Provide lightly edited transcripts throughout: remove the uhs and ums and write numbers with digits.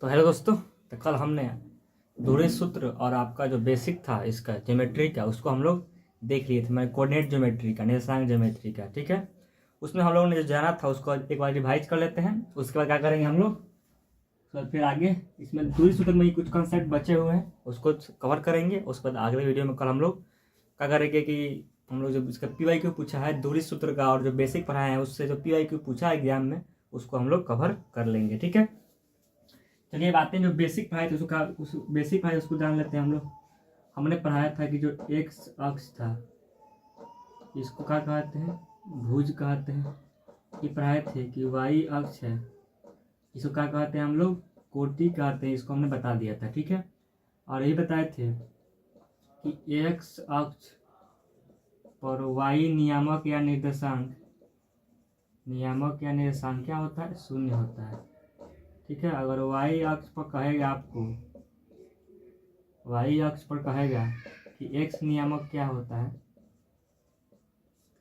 तो हेलो दोस्तों, तो कल हमने दूरी सूत्र और आपका जो बेसिक था इसका ज्योमेट्री का उसको हम लोग देख लिए थे। मैं कोऑर्डिनेट ज्योमेट्री का, निर्देशांक ज्योमेट्री का, ठीक है। उसमें हम लोगों ने जो जाना था उसको एक बार रिवाइज कर लेते हैं। उसके बाद क्या करेंगे हम लोग, तो फिर आगे इसमें दूरी सूत्र में ही कुछ कॉन्सेप्ट बचे हुए हैं उसको कवर करेंगे। उसके बाद अगले वीडियो में कल हम लोग क्या करेंगे कि हम लोग जो इसका PYQ पूछा है दूरी सूत्र का और जो बेसिक पढ़ाए हैं उससे जो PYQ पूछा है एग्जाम में उसको हम लोग कवर कर लेंगे, ठीक है। चलिए बातें जो बेसिक पढ़ाए थे उस बेसिक पढ़ाए उसको जान लेते हैं हम लोग। हमने पढ़ाया था कि जो एक्स अक्ष था इसको क्या कहते हैं, भुज कहते हैं। ये पढ़ाए थे कि वाई अक्ष है इसको क्या कहते हैं हम लोग, कोटि कहते हैं। इसको हमने बता दिया था, ठीक है। और यही बताए थे कि एक्स अक्ष पर वाई नियामक या निर्देशांक क्या होता है, शून्य होता है, ठीक है। अगर वाई अक्ष पर कहेगा आपको, वाई अक्ष पर कहेगा कि एक्स नियामक क्या होता है,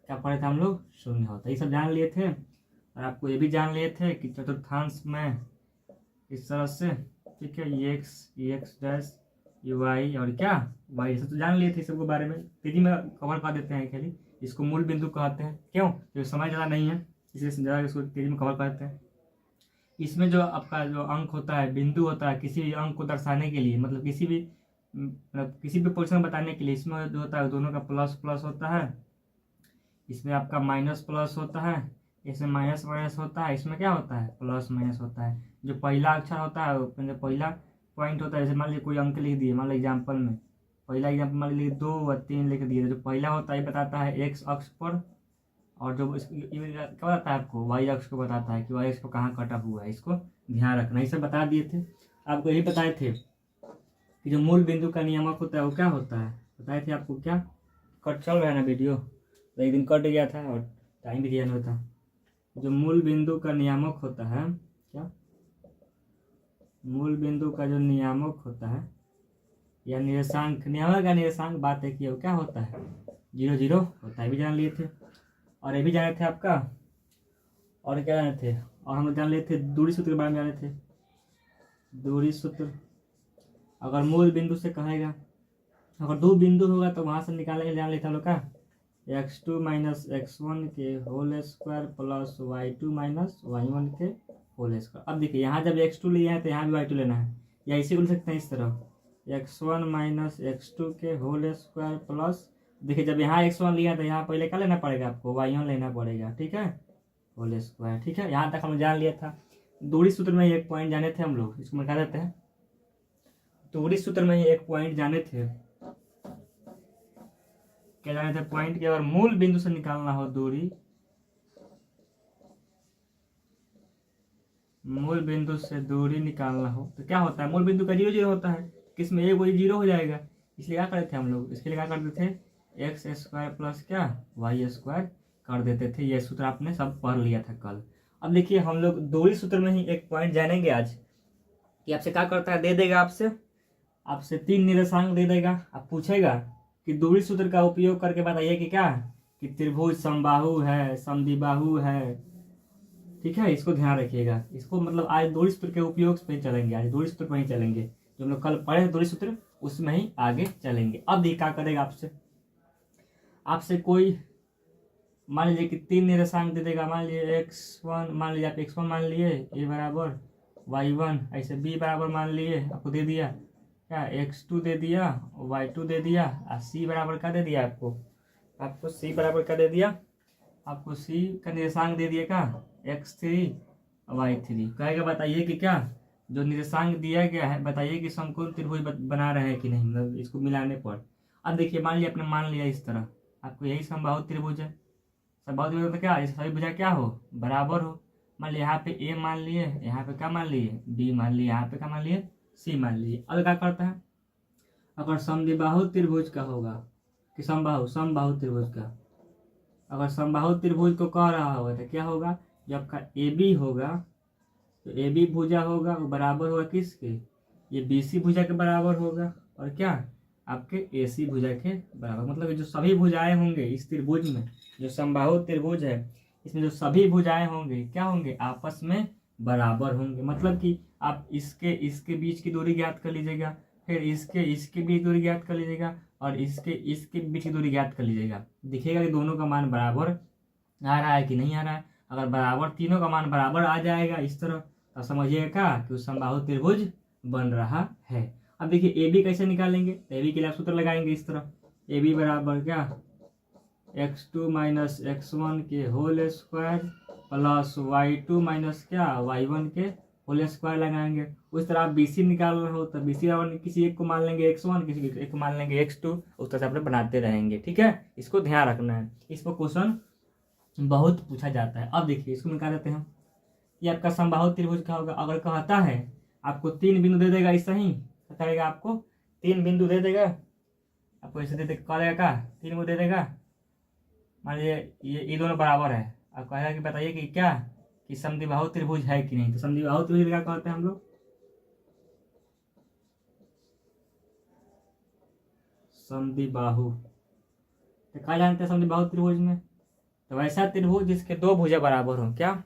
क्या पढ़े थे हम लोग, शून्य होता है। ये सब जान लिए थे। और आपको ये भी जान लिए थे कि चतुर्थांश में इस तरह से, ठीक है, ये एक्स डैश ये वाई और क्या वाई, सब तो जान लिए थे। सबके बारे में तेजी में कवर कर देते हैं। खाली इसको मूल बिंदु कहते हैं, क्यों, क्योंकि समय ज़्यादा नहीं है इसलिए ज़्यादा इसको तेजी में कवर कर देते हैं। इसमें जो आपका जो अंक होता है, बिंदु होता है, किसी भी अंक को दर्शाने के लिए, मतलब किसी भी पोजीशन बताने के लिए, इसमें जो होता है दोनों का प्लस प्लस होता है, इसमें आपका माइनस प्लस होता है, इसमें माइनस माइनस होता है, इसमें क्या होता है, प्लस माइनस होता है। जो पहला अक्षर होता है, जो पहला पॉइंट होता है, जैसे मान लीजिए कोई अंक लिख दिए, मान लीजिए एग्जाम्पल में पहला एग्जाम्पल मान लीजिए 2 व 3 लिख दिए, जो पहला होता है बताता है एक्स अक्ष पर, और जो क्या बताता है आपको, वाई अक्ष को बताता है कि वाई अक्ष को कहाँ कटा हुआ है। इसको ध्यान रखना, ये सब बता दिए थे। आपको यही बताए थे कि जो मूल बिंदु का नियामक होता है वो क्या होता है, बताए थे आपको। क्या कट चल रहा है ना वीडियो, तो एक दिन कट गया था और टाइम भी दिया नहीं होता। जो मूल बिंदु का नियामक होता है, क्या मूल बिंदु का जो नियामक होता है या निर्देशांक, नियामक या निर्देशांक बात है कि वो क्या होता है, 0 0 होता है, भी जान लिए थे। और ये भी जाने थे आपका, और क्या जाने थे, और हम लोग जान लिए थे दूरी सूत्र के बारे में जाने थे। दूरी सूत्र अगर मूल बिंदु से कहेगा, अगर 2 बिंदु होगा तो वहां से निकालने के जान लेते हम लोग का x2 माइनस x1 के whole square plus y2 minus y1 के होल स्क्वायर। अब देखिए यहाँ जब x2 लिया है तो यहाँ भी y2 लेना है, या इसी को लिख सकते हैं इस तरह x1 माइनस x2 के होल स्क्वायर प्लस, देखिए जब यहाँ x1 लिया तो यहाँ पहले क्या लेना पड़ेगा आपको, y1 लेना पड़ेगा, ठीक है, होल स्क्वायर, ठीक है। यहाँ तक हम जान लिया था। दूरी सूत्र में एक पॉइंट जाने थे हम लोग, इसको मिटा देते हैं। दूरी सूत्र में एक पॉइंट जाने थे, क्या जाने थे पॉइंट के, अगर मूल बिंदु से निकालना हो दूरी, मूल बिंदु से दूरी निकालना हो तो क्या होता है, मूल बिंदु का 0 0 होता है, किसमें एक वही 0 हो जाएगा। इसलिए क्या करते थे हम लोग, इसके लिए क्या करते थे, एक्स स्क्वायर प्लस क्या वाई स्क्वायर कर देते थे। यह सूत्र आपने सब पढ़ लिया था कल। अब देखिए हम लोग दूरी सूत्र में ही एक पॉइंट जानेंगे आज, कि आपसे क्या करता है, दे देगा आपसे 3 निर्देशांक दे देगा। आप पूछेगा कि दूरी सूत्र का उपयोग करके बताइए कि क्या, कि त्रिभुज समबाहु है, समद्विबाहु है, ठीक है। इसको ध्यान रखिएगा। इसको मतलब आज दूरी सूत्र के उपयोग पे चलेंगे, आज दूरी सूत्र पर ही चलेंगे। जो हम लोग कल पढ़े दूरी सूत्र उसमें ही आगे चलेंगे। अब देखिए क्या करेगा, आपसे कोई मान लीजिए कि 3 निर्देशांक दे देगा। मान लीजिए x1, मान लीजिए आप x1 मान लिए, a बराबर y1, ऐसे b बराबर मान लिए, आपको दे दिया क्या, x2 दे दिया, y2 दे दिया, और c बराबर क्या दे दिया आपको c बराबर क्या दे दिया, आपको c का निर्देशांक दे दिया क्या, x3 y3। कहेगा बताइए कि क्या जो निर्देशांक दिया गया है बताइए कि समकोण त्रिभुज बना रहे हैं कि नहीं, मतलब इसको मिलाने पर। अब देखिए मान लिया आपने मान लिया इस तरह, आपको यही समबाहु त्रिभुज है। समबाहु त्रिभुज मतलब क्या, सभी भुजा क्या हो, बराबर हो। मान लिया यहाँ पे a मान लिए, यहाँ पे क्या मान लिए, b मान लिए, यहाँ पे क्या मान लिए, c मान लिए। अब क्या करता है, अगर समद्विबाहु त्रिभुज का होगा कि समबाहु त्रिभुज का, अगर समबाहु त्रिभुज को कह रहा होगा तो क्या होगा, जो आपका AB होगा, तो AB भुजा होगा वो बराबर होगा किसके, ये BC भुजा के बराबर होगा, और क्या आपके AC भुजा के बराबर। मतलब जो सभी भुजाएं होंगे इस त्रिभुज में, जो समबाहु त्रिभुज है इसमें जो सभी भुजाएं होंगे क्या होंगे, आपस में बराबर होंगे। मतलब कि आप इसके बीच की दूरी ज्ञात कर लीजिएगा, फिर इसके बीच दूरी ज्ञात कर लीजिएगा, और इसके बीच की दूरी ज्ञात कर लीजिएगा। दिखेगा कि दोनों का मान बराबर आ रहा है कि नहीं आ रहा है। अगर बराबर, तीनों का मान बराबर आ जाएगा इस तरह, तो समझिएगा क्या कि उस समबाहु त्रिभुज बन रहा है। अब देखिए ए बी कैसे निकालेंगे, तो ए बी के लिए आप सूत्र लगाएंगे इस तरह, ए बी बराबर क्या, x2 माइनस x1 के whole square plus y2 minus क्या y1 के होल स्क्वायर लगाएंगे। उस तरह आप BC निकाल रहे हो तो BC बराबर किसी एक को मान लेंगे x1, किसी एक को मान लेंगे x2, उस तरह से आप लोग बनाते रहेंगे। ठीक है, इसको ध्यान रखना है, इस पर क्वेश्चन बहुत पूछा जाता है। अब देखिए इसको निकाल देते हैं, ये आपका समबाहु त्रिभुज क्या होगा। अगर कहता है आपको 3 बिंदु दे देगा, ऐसा ही करेगा, आपको 3 बिंदु दे देगा, आपको ऐसे दे देगा, करेगा क्या 3 बिंदु दे देगा। मान लीजिए ये दोनों बराबर है, आप कहेगा कि बताइए कि क्या कि समद्विबाहु त्रिभुज है कि नहीं। तो समद्विबाहु त्रिभुज क्या कहते हैं हम लोग, समद्विबाहु। तो क्या जानते हैं समद्विबाहु त्रिभुज में, तो वैसा त्रिभुज जिसके दो भुजा बराबर हो। क्या,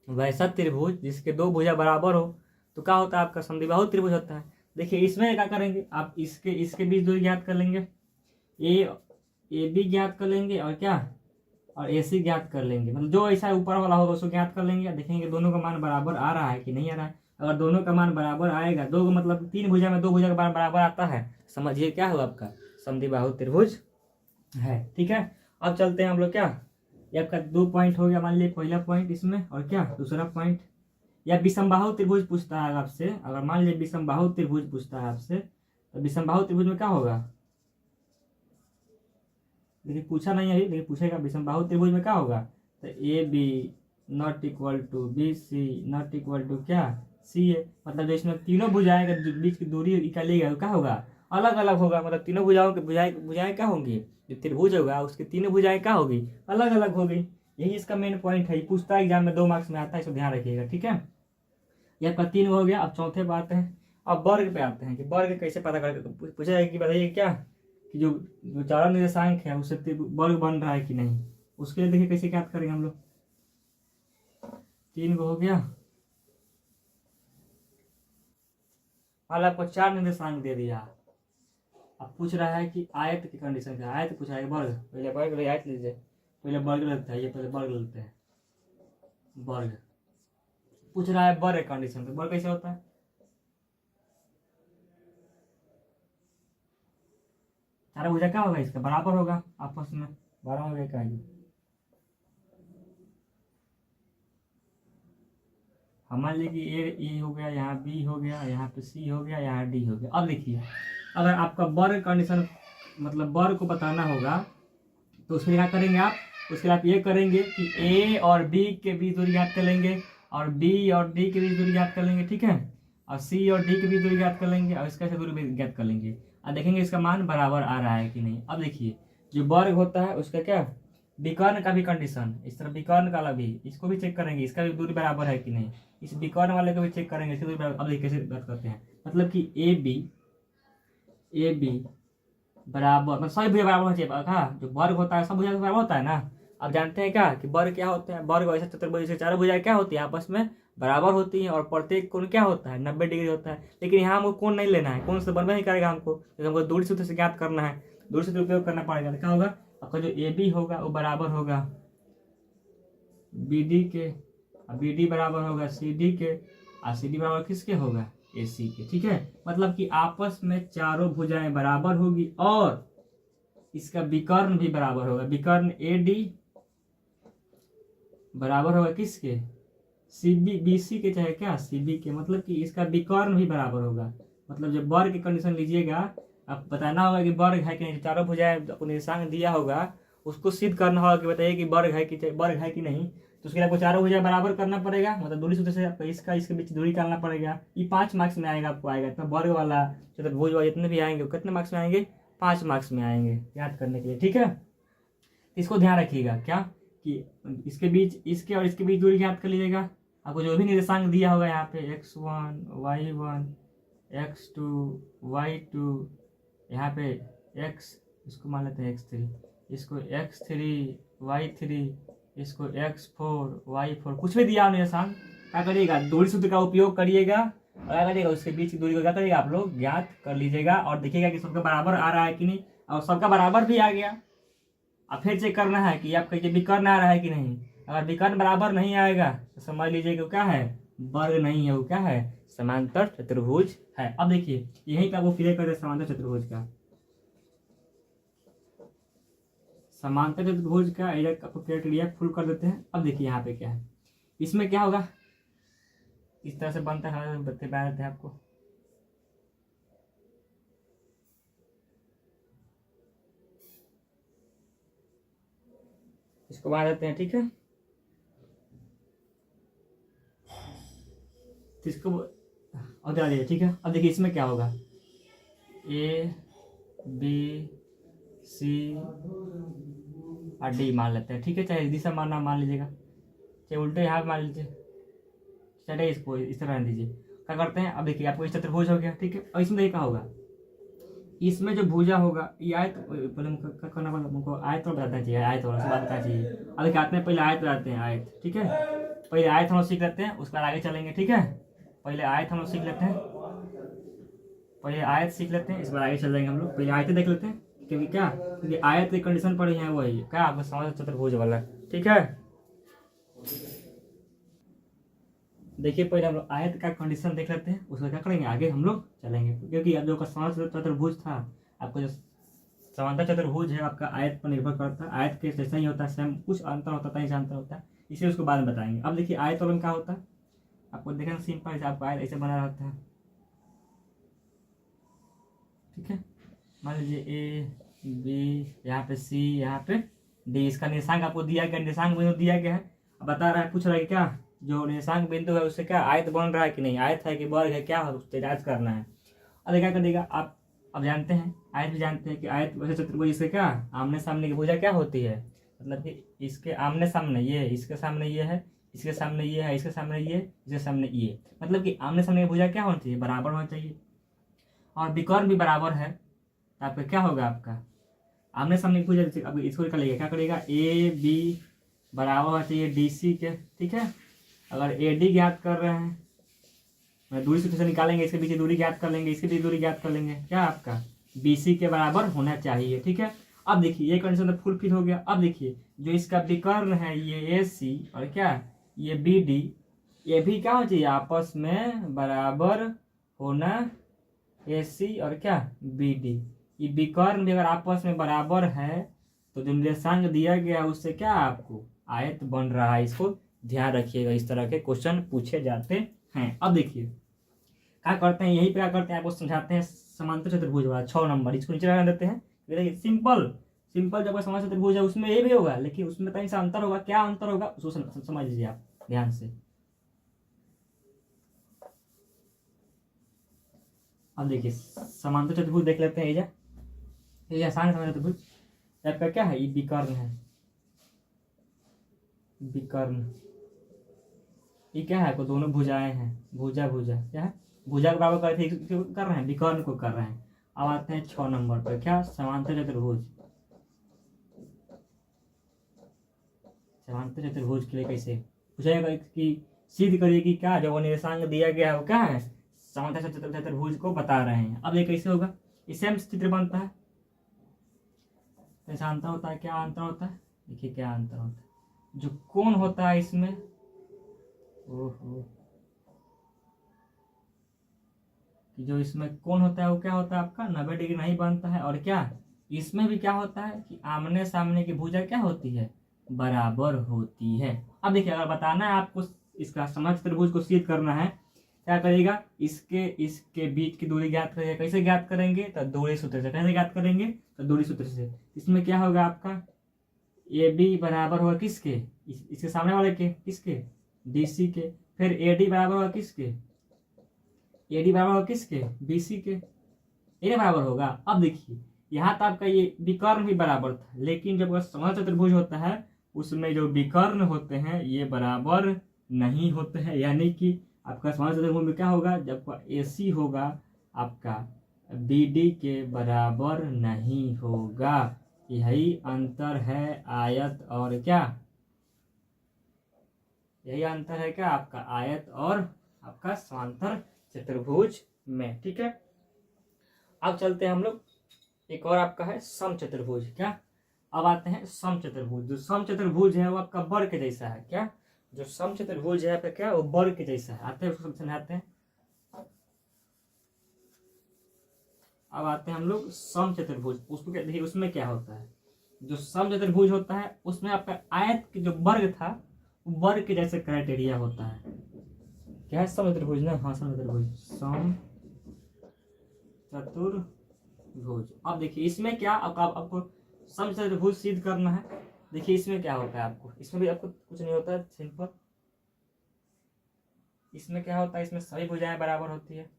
वैसा त्रिभुज जिसके दो भुजा बराबर हो तो क्या होता है, आपका समद्विबाहु त्रिभुज होता है। देखिए इसमें क्या करेंगे, आप इसके बीच दूरी ज्ञात कर लेंगे, ए बी ज्ञात कर लेंगे, और क्या, और ए सी ज्ञात कर लेंगे। मतलब जो ऐसा ऊपर वाला होगा उसको ज्ञात कर लेंगे। देखेंगे दोनों का मान बराबर आ रहा है कि नहीं आ रहा है। अगर दोनों का मान बराबर आएगा, दो मतलब 3 भुजा में 2 भुजा का मान बराबर आता है, समझिए क्या हुआ, आपका समद्विबाहु त्रिभुज है। ठीक है, अब चलते हैं हम लोग, क्या ये आपका 2 पॉइंट हो गया, मान लीजिए पहला पॉइंट इसमें, और क्या दूसरा पॉइंट। या विषमबाहु त्रिभुज पूछता है आपसे, अगर मान लीजिए विषमबाहु त्रिभुज पूछता है आपसे, तो विषमबाहु त्रिभुज में क्या होगा, देखिए पूछा नहीं है, लेकिन पूछेगा विषमबाहु त्रिभुज में क्या होगा, तो A B not equal to B C not equal to क्या सी ए। मतलब जो इसमें तीनों भुजाएं के बीच की दूरी निकालेगा क्या होगा, अलग अलग होगा। मतलब तीनों भुजाओं के भुजाएं क्या होंगी, जो त्रिभुज होगा उसकी तीनों भुजाएं क्या होगी, अलग अलग होगी। यही इसका मेन पॉइंट है, पूछता है एग्जाम में 2 मार्क्स में आता है, इसको ध्यान रखिएगा। ठीक है, यह आपका 3 हो गया। अब चौथे पे आते हैं, अब वर्ग पे आते हैं कि वर्ग कैसे पता करें। पूछा जाएगा कि बताइए क्या कि जो चारों निर्देशांक है उससे वर्ग बन रहा है कि नहीं। उसके लिए देखिए कैसे ज्ञात करेंगे हम लोग। 3 हो गया, मान लो आपको 4 निर्देशांक दे दिया। अब पूछ रहा है कि आयत की कंडीशन क्या, आयत पूछा है वर्ग, पहले वर्ग आयत लीजिए, पहले वर्ग लेते हैं, ये पहले वर्ग लेते हैं। वर्ग पूछ रहा है वर्ग कंडीशन, तो वर्ग कैसे होता है, चारों भुजा क्या होगा, इसका बराबर होगा आपस में, 12 हो गया। क्या हम मान लीजिए कि ए हो गया, यहाँ बी हो गया, यहाँ पे सी हो गया, यहाँ डी हो गया। अब देखिए अगर आपका वर्ग कंडीशन मतलब वर्ग को बताना होगा, तो उसके लिए क्या करेंगे आप, उसके लिए आप ये करेंगे कि ए और बी के बीच दूरी ज्ञात कर लेंगे, और बी और डी के बीच दूरी ज्ञात कर लेंगे। ठीक है, और सी और डी के बीच दूरी ज्ञात कर लेंगे, और इसका दूरी ज्ञात कर लेंगे, और देखेंगे इसका मान बराबर आ रहा है कि नहीं। अब देखिए जो वर्ग होता है उसका क्या, विकर्ण का भी कंडीशन, इस तरह विकर्ण का भी, इसको भी चेक करेंगे, इसका भी दूरी बराबर है कि नहीं। इस विकर्ण वाले को भी चेक करेंगे, इसकी दूरी बराबर। अब देखिए कैसे बात करते हैं, मतलब कि ए बी बराबर, मतलब सभी भुजा बराबर होना चाहिए। हाँ, जो वर्ग होता है सब भुजा बराबर होता है ना। अब जानते हैं क्या कि वर्ग क्या होते हैं, वर्ग वैसे चतुर्भुज से चारों भुजाएं क्या होती है, आपस में बराबर होती हैं, और प्रत्येक कोण क्या होता है, 90 डिग्री होता है। लेकिन यहाँ हमको कोण नहीं लेना है, कोण से बनवा नहीं करेगा हमको, तो हमको दूरी सूत्र से ज्ञात करना है, दूरी सूत्र उपयोग करना पड़ेगा। तो क्या होगा, आपका जो ए बी होगा वो बराबर होगा बी डी के, बी डी बराबर होगा सी डी के, और सी डी बराबर किसके होगा, ए सी के। ठीक है, मतलब कि आपस में चारों भुजाएं बराबर होगी, और इसका विकर्ण भी बराबर होगा। विकर्ण ए डी बराबर होगा किसके, सी बी बी सी के, चाहे क्या सी बी के। मतलब कि इसका विकर्ण भी बराबर होगा। मतलब जब वर्ग की कंडीशन लीजिएगा, आप बताना होगा कि वर्ग है कि नहीं। चारों भुजाएं आपको निर्देशांक दिया होगा, उसको सिद्ध करना होगा कि बताइए कि वर्ग है कि नहीं। तो उसके लिए आपको चारों भुजाएं बराबर करना पड़ेगा, मतलब दूरी सूत्र से आपको इसके बीच दूरी निकालना पड़ेगा। ये 5 मार्क्स में आएगा, आपको आएगा। तो वर्ग वाला चतुर्भुज वाला जितने भी आएंगे वो कितने मार्क्स में आएंगे, 5 मार्क्स में आएंगे, याद करने के लिए। ठीक है, इसको ध्यान रखिएगा क्या कि इसके बीच, इसके और इसके बीच दूरी ज्ञात कर लीजिएगा। आपको जो भी निर्देशांक दिया होगा यहाँ पे x1 y1 x2 y2, यहाँ पे x, इसको मान लेते हैं x3, इसको x3 y3, इसको x4 y4, कुछ भी दिया हो निर्देशांक, क्या करिएगा, दूरी सूत्र का उपयोग करिएगा और क्या करिएगा, उसके बीच की दूरी को क्या करिएगा आप लोग ज्ञात कर लीजिएगा और देखिएगा कि सबका बराबर आ रहा है कि नहीं, और सबका बराबर भी आ गया। अब फिर चेक करना है कि आपका ये विकर्ण आ रहा है कि नहीं। अगर विकर्ण बराबर नहीं आएगा तो समझ लीजिए कि क्या है, वर्ग नहीं है, वो क्या है, समांतर चतुर्भुज है। अब देखिए यही का वो क्लियर कर दे, समांतर चतुर्भुज का, समांतर चतुर्भुज का एरिया आपको क्लियर क्लियर फुल कर देते हैं। अब देखिए यहाँ पे क्या है, इसमें क्या होगा, इस तरह से बनता है, बता देते हैं आपको। इसको बना देते हैं, ठीक है। इसको और दे दीजिए, ठीक है। अब देखिए इसमें क्या होगा, ए बी सी और डी मान लेते हैं, ठीक है। चाहे दिशा मानना मान लीजिएगा, चाहे उल्टे यहाँ मान लीजिए, चलिए इसको इस तरह रहने दीजिए। क्या करते हैं, अब देखिए आपको इस चतुर्भुज हो गया, ठीक है। और इसमें देखिए क्या होगा, इसमें जो भुजा होगा ये आयत, पहले करना पड़ेगा हमको, आयत वाला बताना चाहिए, आयत वाला से बात बताना चाहिए। अब देखिए आते हैं, पहले आयत बताते हैं, आयत, ठीक है। पहले आयत हम लोग सीख लेते हैं, उसके बाद आगे चलेंगे, ठीक है। पहले आयत हम लोग सीख लेते हैं, पहले आयत सीख लेते हैं, इस बार आगे चल जाएंगे हम लोग। पहले आयत देख लेते हैं, क्योंकि क्या, क्योंकि आयत की कंडीशन पड़ी है वही क्या आपका समांतर चतुर्भुज वाला, ठीक है। देखिए पहले हम लोग आयत का कंडीशन देख लेते हैं, उसका क्या करेंगे आगे हम लोग चलेंगे, क्योंकि अब जो समांतर चतुर्भुज था, आपका जो समांतर चतुर्भुज है आपका आयत पर निर्भर करता है, आयत के जैसा ही होता है, सेम कुछ अंतर होता है, अंतर होता है, इसलिए उसको बाद में बताएंगे। अब देखिए आयत वाला क्या होता है, आपको देखना सिंपल है, आपका आयत ऐसे बना रहता है, ठीक है। मान लीजिए ए बी, यहाँ पे सी, यहाँ पे डी, इसका निर्देशांक आपको दिया गया, निर्देशांक बिंदु दिया गया है। अब बता रहा है, पूछ रहा है क्या, जो निर्देशांक बिंदु है उससे क्या आयत बन रहा है कि नहीं, आयत है कि वर्ग है, क्या उससे जांच करना है। अब क्या करिएगा आप, अब जानते हैं आयत भी जानते हैं कि आयत वैसे चतुर्भुज इससे क्या आमने सामने की भुजा क्या होती है, मतलब कि इसके आमने सामने ये, इसके सामने ये है, इसके सामने ये है, इसके सामने ये, इसके सामने ये, मतलब कि आमने सामने की भुजा क्या होनी चाहिए, बराबर होना चाहिए। और विकर्ण भी बराबर है, तो आपका क्या होगा, आपका आमने सामने की भुजा, अब इसको कर लेगा, क्या करेगा, ए बी बराबर होना चाहिए डी सी के, ठीक है। अगर ए डी ज्ञात कर रहे हैं, दूरी सूत्र से निकालेंगे, इसके बीच दूरी ज्ञात कर लेंगे, इसके बीच दूरी ज्ञात कर लेंगे, क्या आपका बी सी के बराबर होना चाहिए, ठीक है। अब देखिए ये कंडीशन तो फुल फिल हो गया। अब देखिए जो इसका विकर्ण है ये ए सी और क्या ये बी डी, ये भी क्या होना चाहिए आपस में बराबर होना, ए सी और क्या बी डी, ये विकर्ण भी अगर आपस में बराबर है तो जो निर्देशांक दिया गया है उससे क्या आपको आयत बन रहा है। इसको ध्यान रखिएगा, इस तरह के क्वेश्चन पूछे जाते हैं। अब देखिए क्या करते हैं, यही पे क्या करते हैं आपको समझाते हैं, समांतर चतुर्भुज वाला 6 नंबर, इसको नीचे रहने देते हैं। देखिए सिंपल सिंपल जब समांतर चतुर्भुज है उसमें ये भी होगा, लेकिन उसमें कहीं सा अंतर होगा, क्या अंतर होगा उसको समझ लीजिए आप ध्यान से। अब देखिए समांतर चतुर्भुज देख लेते हैं, ये आसान समांतर चतुर्भुज आपका क्या है, ये विकर्ण है, विकर्ण ये क्या है, आपको दोनों भुजाएं हैं, भुजा भुजा क्या है, भुजा के बराबर कर रहे हैं, विकर्ण को कर रहे हैं। अब आते हैं 6 नंबर पर, क्या समांतर चतुर्भुज, समांतर चतुर्भुज के लिए कैसे पूछेगा कि सिद्ध करिए कि क्या जो निर्देशांक दिया गया है वो क्या है, समांतर चतुर्भुज को बता रहे हैं। अब ये कैसे होगा, इससे हम चित्र बनता है, कैसा अंतर होता है, क्या अंतर होता है, देखिए क्या अंतर होता है, जो कोण होता है इसमें, ओहो जो इसमें कोण होता है वो क्या होता है आपका 90 डिग्री नहीं बनता है। और क्या इसमें भी क्या होता है कि आमने सामने की भुजा क्या होती है, बराबर होती है। अब देखिए अगर बताना है आपको, इसका समांतर चतुर्भुज को सिद्ध करना है, क्या करेगा, इसके बीच की दूरी ज्ञात करेगा, कैसे ज्ञात करेंगे, तो दूरी सूत्र से, कैसे ज्ञात करेंगे, तो दूरी सूत्र से। इसमें क्या होगा आपका ए बी बराबर होगा किसके, इसके सामने वाले के, किसके डी सी के, फिर ए डी बराबर होगा किसके, ए डी बराबर होगा किसके बी सी के, ए बराबर होगा। अब देखिए यहाँ तक आपका ये विकर्ण भी बराबर था, लेकिन जब समांतर चतुर्भुज होता है उसमें जो विकर्ण होते हैं ये बराबर नहीं होते हैं, यानी कि आपका समांतर चतुर्भुज में क्या होगा, जब ए सी होगा आपका बी डी के बराबर नहीं होगा। यही अंतर है आयत और क्या यही अंतर है क्या आपका आयत और आपका समांतर चतुर्भुज में। ठीक है, अब चलते हैं हम लोग, एक और आपका है समचतुर्भुज। क्या, अब आते हैं समचतुर्भुज। जो समचतुर्भुज है वो आपका वर्ग के जैसा है। क्या, जो समचतुर्भुज है आपका क्या, वो वर्ग के जैसा है। आते हैं उसको समझाते हैं। अब आते हैं हम लोग समचतुर्भुज। उसको क्या, देखिए उसमें क्या होता है, जो समचतुर्भुज होता है उसमें आपका आयत के जो वर्ग था वर्ग के जैसे क्राइटेरिया होता है। क्या है, समचतुर्भुज ना, हाँ समचतुर्भुज, समचतुर्भुज। अब देखिए इसमें क्या, आपको समचतुर्भुज सिद्ध करना है। देखिए इसमें क्या होता है, आपको इसमें भी आपको कुछ नहीं होता है, सिंपल। इसमें क्या होता है, इसमें सभी भुजाएं बराबर होती है।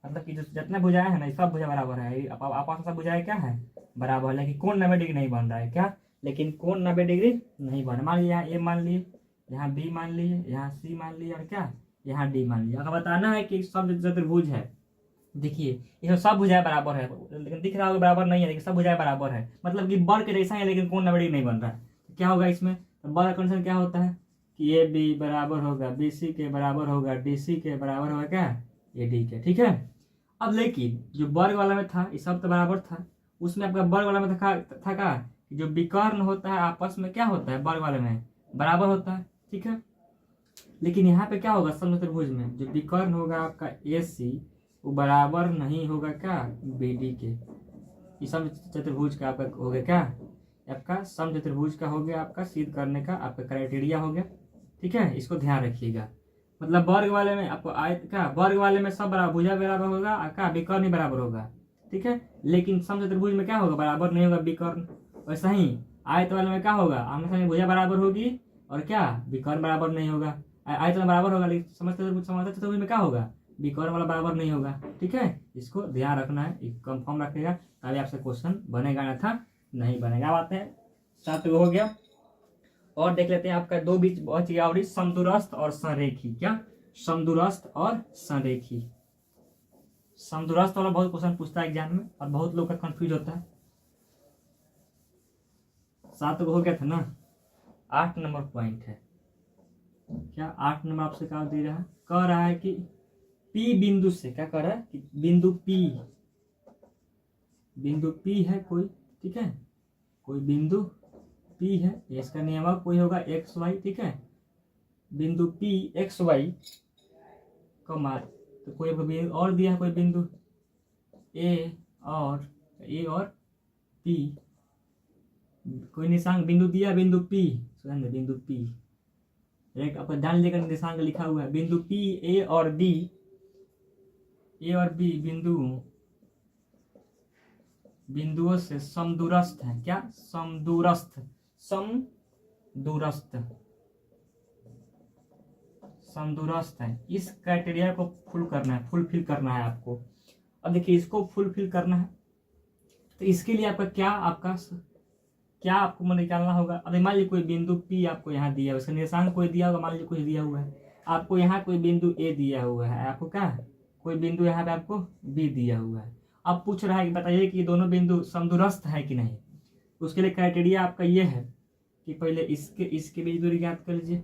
मतलब कि जो जितने भुजाएं हैं ना, सब भुजा बराबर है। आपस में सब भुजाएं क्या है, बराबर है। लेकिन कोण 90 डिग्री नहीं बन रहा है। क्या, लेकिन कोण 90 डिग्री नहीं बन रहा। मान लीजिए यहाँ ए मान लिए, यहाँ बी मान लिए, यहाँ सी मान लिए, और क्या, यहाँ डी मान लिया। अगर बताना है कि सब चतुर्भुज है, देखिए इसमें सब भुजाएं बराबर है, लेकिन दिख रहा होगा बराबर नहीं है, लेकिन सब भुजाएं बराबर है। मतलब कि वर्ग के जैसा है लेकिन कोण 90 डिग्री नहीं बन रहा है। तो क्या होगा इसमें, तो वर्ग कंडीशन क्या होता है कि ए बी बराबर होगा बी सी के बराबर होगा डी सी के बराबर होगा क्या, ए डी के। ठीक है, अब लेकिन जो वर्ग वाला में था ये सब तो बराबर था, उसमें आपका वर्ग वाला में था का जो विकर्ण होता है आपस में क्या होता है, वर्ग वाले में बराबर होता है। ठीक है, लेकिन यहाँ पे क्या होगा, समचतुर्भुज में जो विकर्ण होगा आपका ए सी वो बराबर नहीं होगा क्या, बी डी के। ये समचतुर्भुज का आपका हो गया क्या, आपका समचतुर्भुज का हो गया, आपका सिद्ध करने का आपका क्राइटेरिया हो गया। ठीक है, इसको ध्यान रखिएगा। मतलब वर्ग वाले में आपको आयत का, वर्ग वाले में सब बराबर, भुजा बराबर होगा, का विकर्ण ही बराबर होगा। ठीक है, लेकिन समचतुर्भुज में क्या होगा, बराबर नहीं होगा विकर्ण। वैसा ही आयत वाले में क्या होगा, आमने सामने भुजा बराबर होगी और क्या, विकर्ण बराबर नहीं होगा। आयत वाला बराबर होगा लेकिन समचतुर्भुज में क्या होगा, विकर्ण वाला बराबर नहीं होगा। ठीक है, इसको ध्यान रखना है, कंफर्म रखिएगा, तभी आपसे क्वेश्चन बनेगा, ना था नहीं बनेगा। आते हैं 7 हो गया, और देख लेते हैं आपका दो बीच बहुत ही आवड़ी, समदूरस्थ और संरेखी। क्या, समदूरस्थ और संरेखी। समदूरस्थ वाला बहुत क्वेश्चन पूछता है एग्जाम में और बहुत लोग का कंफ्यूज होता है। 7 हो गया था ना, 8 नंबर पॉइंट है। क्या 8 नंबर आपसे क्या दे रहा है, कह रहा है कि P बिंदु से, क्या कह रहा है कि बिंदु P है कोई। ठीक है, कोई बिंदु P है, इसका नियामक कोई होगा एक्स वाई। ठीक है, बिंदु P एक्स वाई का मान, तो कोई और दिया है, कोई बिंदु ए और P, कोई निशांक बिंदु दिया, बिंदु P, बिंदु P एक आपका ध्यान लेकर निशांक लिखा हुआ है। बिंदु P ए और B बिंदुओं से समदूरस्थ है। क्या, समदूरस्थ है। इस क्राइटेरिया को फुलफिल करना है आपको। अब देखिए इसको फुलफिल करना है तो इसके लिए आपका क्या आपको मन निकालना होगा। अब मान लीजिए कोई बिंदु P आपको यहाँ दिया है, उसका निशांक कोई दिया होगा, मान लीजिए कुछ दिया हुआ है आपको, यहाँ कोई बिंदु A दिया हुआ है आपको, क्या कोई बिंदु यहाँ पे आपको B दिया हुआ है। अब पूछ रहा है कि बताइए कि दोनों बिंदु समदूरस्थ है कि नहीं। उसके लिए क्राइटेरिया आपका ये है कि पहले इसके बीच दूरी ज्ञात कर लीजिए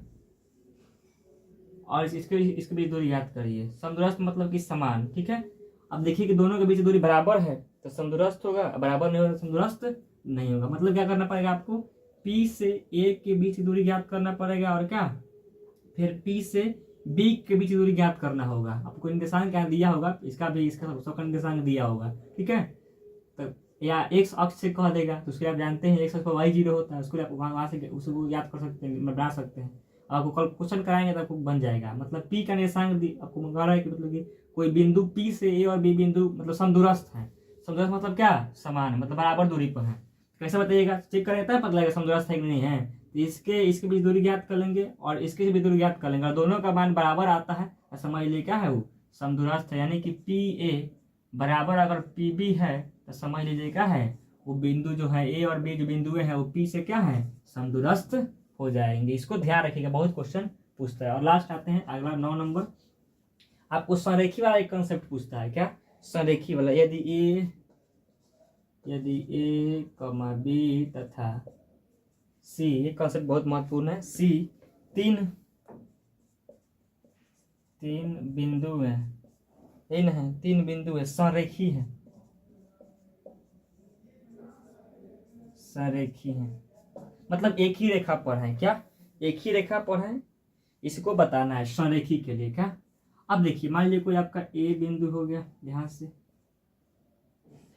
और इसके बीच दूरी ज्ञात करिए। समदूरस्थ मतलब कि समान। ठीक है, अब देखिए कि दोनों के बीच दूरी बराबर है तो समदूरस्थ होगा, बराबर नहीं होगा तो समदूरस्थ नहीं होगा। मतलब क्या करना पड़ेगा आपको, P से A के बीच की दूरी ज्ञात करना पड़ेगा और क्या, फिर P से B के बीच की दूरी ज्ञात करना होगा। आपको निर्देशांक क्या दिया होगा, इसका भी इसका सबका निर्देशांक दिया होगा। ठीक है, तो या एक्स अक्ष से कह देगा तो उसके आप जानते हैं एक्स अक्ष पर y0 होता है, उसको आप वहाँ से उसको याद कर सकते हैं, बना सकते हैं। आपको कल क्वेश्चन कराएंगे तो आपको बन जाएगा। मतलब P का निर्देशांक आपको मंगा रहा है कि मतलब कि कोई बिंदु P से A और B बिंदु मतलब समदूरस्थ है। समदूरस्थ मतलब क्या, समान, मतलब बराबर दूरी पर है। कैसे बताइएगा, चेक करें तब पता लगेगा समदूरस्थ है कि नहीं है। तो इसके बीच दूरी ज्ञात कर लेंगे और इसके बीच दूरी ज्ञात कर लेंगे और दोनों का मान बराबर आता है, समझ लीजिए क्या है वो समदूरस्थ है। यानी कि PA बराबर अगर PB है तो समझ लीजिए क्या है, वो बिंदु जो है A और B जो बिंदु है वो P से क्या है, समदूरस्थ हो जाएंगे। इसको ध्यान रखिएगा, बहुत क्वेश्चन पूछता है। और लास्ट आते हैं अगला 9 नंबर, आपको संरेखी वाला एक कंसेप्ट पूछता है। क्या, संरेखी वाला, यदि यदि ए कमा बी तथा सी, ये कॉन्सेप्ट बहुत महत्वपूर्ण है, सी तीन बिंदु है, यही ना है, तीन बिंदु है, संरेखी है, संरेखी है, मतलब एक ही रेखा पर है, क्या एक ही रेखा पर है, इसको बताना है संरेखी के लिए। क्या, अब देखिए मान लीजिए कोई आपका ए बिंदु हो गया यहाँ से,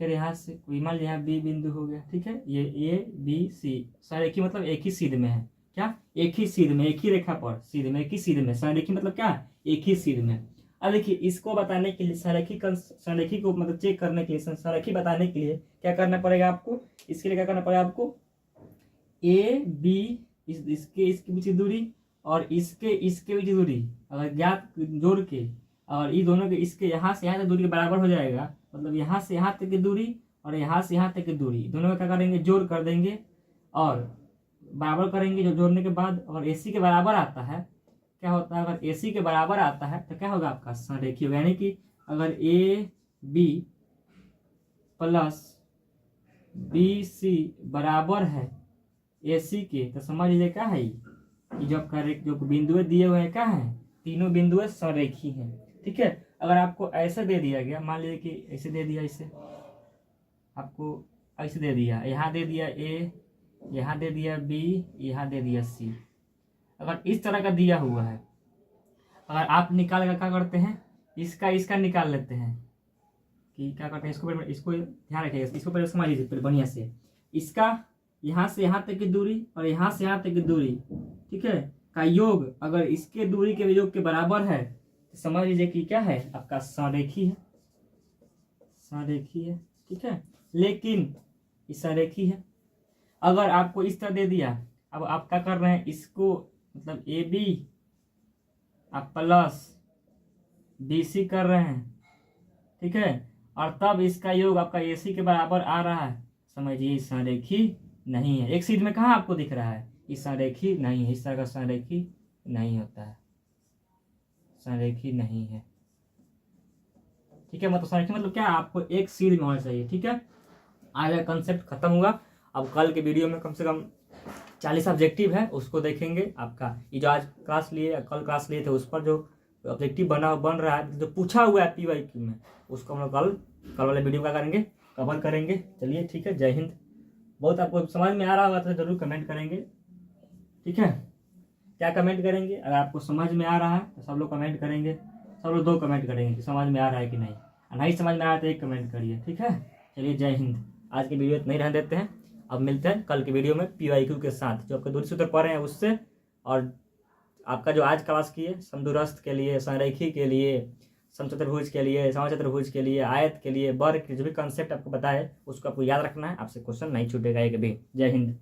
फिर यहाँ से कोई मान लीजिए यहाँ बी बिंदु हो गया, ठीक है, ये ए बी सी संरेखी मतलब एक ही सीध में है, क्या एक ही सीध में, एक ही रेखा पर सीध में, एक ही सीध में, संरेखी मतलब क्या एक ही सीध में। अब देखिए इसको बताने के लिए संरेखी को मतलब चेक करने के लिए, संरेखी बताने के लिए क्या करना पड़ेगा आपको, इसके लिए क्या करना पड़ेगा आपको, ए बी इसके बीच की दूरी और इसके बीच की दूरी अगर ज्ञात जोड़ के, और ये दोनों के इसके यहाँ से यहाँ तक दूरी के बराबर हो जाएगा, मतलब यहाँ से यहाँ तक की दूरी और यहाँ से यहाँ तक की दूरी दोनों का क्या करेंगे, जोड़ कर देंगे और बराबर करेंगे। जो जोड़ने के बाद अगर AC के बराबर आता है, क्या होता है, अगर AC के बराबर आता है तो क्या होगा आपका संरेखी होगा, यानी कि अगर AB प्लस BC बराबर है AC के, तो समझ लीजिए क्या है ये जो बिंदुएं दिए हुए हैं क्या है, तीनों बिंदुएं संरेखी हैं, ठीक है। अगर आपको ऐसे दे दिया गया, मान लीजिए कि ऐसे दे दिया, इसे आपको ऐसे दे दिया, यहाँ दे दिया A, यहाँ दे दिया B, यहाँ दे दिया C, अगर इस तरह का दिया हुआ है, अगर आप निकाल कर क्या करते हैं, इसका निकाल लेते हैं कि क्या करते हैं, इसको ध्यान रखिएगा, इसको पहले समझ लीजिए पहले बढ़िया से, इसका यहाँ से यहाँ तक की दूरी और यहाँ से यहाँ तक की दूरी, ठीक है, का योग अगर इसके दूरी के योग के बराबर है तो समझ लीजिए कि क्या है आपका संरेखी है, संरेखी है, ठीक है। लेकिन इस संरेखी है, अगर आपको इस तरह दे दिया, अब आप क्या कर रहे हैं, इसको मतलब AB आप प्लस BC कर रहे हैं, ठीक है, और तब इसका योग आपका AC के बराबर आ रहा है, समझिए संरेखी नहीं है। एक सीध में कहाँ आपको दिख रहा है, इस संरेखी नहीं है, इस तरह का संरेखी नहीं होता है, संरेखी नहीं है, ठीक है। मतलब संरेखी मतलब क्या, आपको एक सीध में होना चाहिए, ठीक है। आज का कंसेप्ट खत्म हुआ। अब कल के वीडियो में कम से कम 40 ऑब्जेक्टिव है, उसको देखेंगे। आपका ये जो आज क्लास लिए या कल क्लास लिए थे उस पर जो ऑब्जेक्टिव बन रहा है, जो पूछा हुआ है PYQ में, उसको हम लोग कल वाले वीडियो का करेंगे, कवर करेंगे। चलिए ठीक है, जय हिंद। बहुत आपको समझ में आ रहा होगा तो जरूर कमेंट करेंगे, ठीक है। क्या कमेंट करेंगे, अगर आपको समझ में आ रहा है तो सब लोग कमेंट करेंगे, सब लोग 2 कमेंट करेंगे कि समझ में आ रहा है कि नहीं, और नहीं समझ में आ रहा है तो 1 कमेंट करिए, ठीक है। चलिए जय हिंद। आज की वीडियो नहीं रहने देते हैं, अब मिलते हैं कल की वीडियो में PYQ के साथ, जो आपके दूरी सूत्र पढ़ रहे हैं उससे, और आपका जो आज क्लास की है समदूरस्थ के लिए, संरेखी के लिए, समचतुर्भुज के लिए, समचतुर्भुज के लिए, आयत के लिए, वर्ग के जो भी कंसेप्ट आपको बताए उसको आपको याद रखना है, आपसे क्वेश्चन नहीं छूटेगा एक भी। जय हिंद।